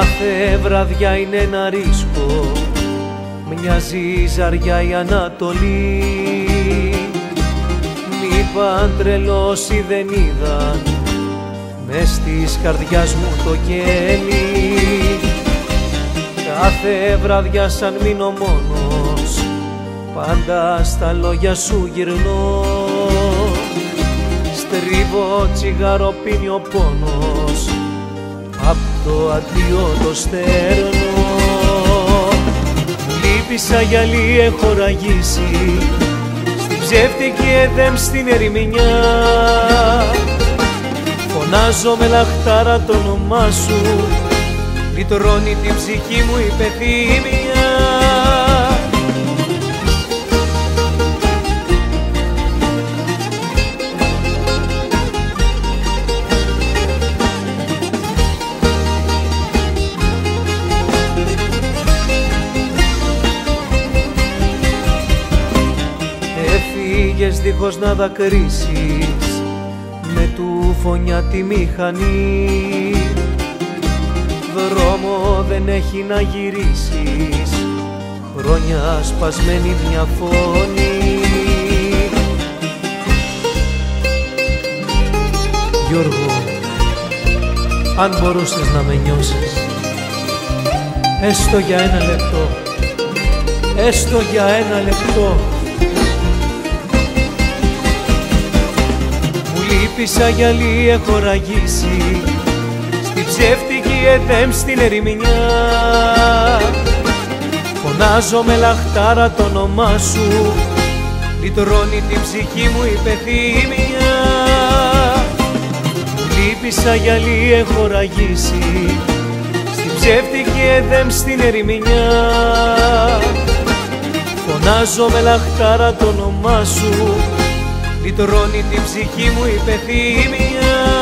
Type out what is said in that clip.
Κάθε βραδιά είναι ένα ρίσκο, μοιάζει ζαριά η Ανατολή. Μη παντρελώσει δεν είδαν μες της καρδιάς μου το γέλι. Κάθε βραδιά σαν μείνω μόνος, πάντα στα λόγια σου γυρνώ. Στρίβω τσιγάρο, πίνει ο πόνος, απ' το αντίο το στέρνω. Λύπη σαν γυαλί έχω ραγίσει, στην ψεύτικη εδέμ στην ερημινιά. Φωνάζω με λαχτάρα το όνομά σου, λυτρώνει την ψυχή μου η πεθύμια. Έφυγες δίχως να δακρύσεις, με του φωνιά τη μηχανή. Δρόμο δεν έχει να γυρίσεις, χρόνια σπασμένη μια φωνή. Γιώργο, αν μπορούσες να με νιώσεις, έστω για ένα λεπτό, έστω για ένα λεπτό. Μου λείπει σαν γυαλί έχω ραγίσει, στην ψεύτικη εδέμ στην ερημινιά. Φωνάζω με λαχτάρα το όνομά σου, λυτρώνει την ψυχή μου η πεθύμια. Μου λείπει σαν γυαλί έχω ραγίσει, στην ψεύτικη εδέμ στην ερημινιά. Φωνάζω με λαχτάρα το όνομά σου, λυτρώνει την ψυχή μου η πεθύμια.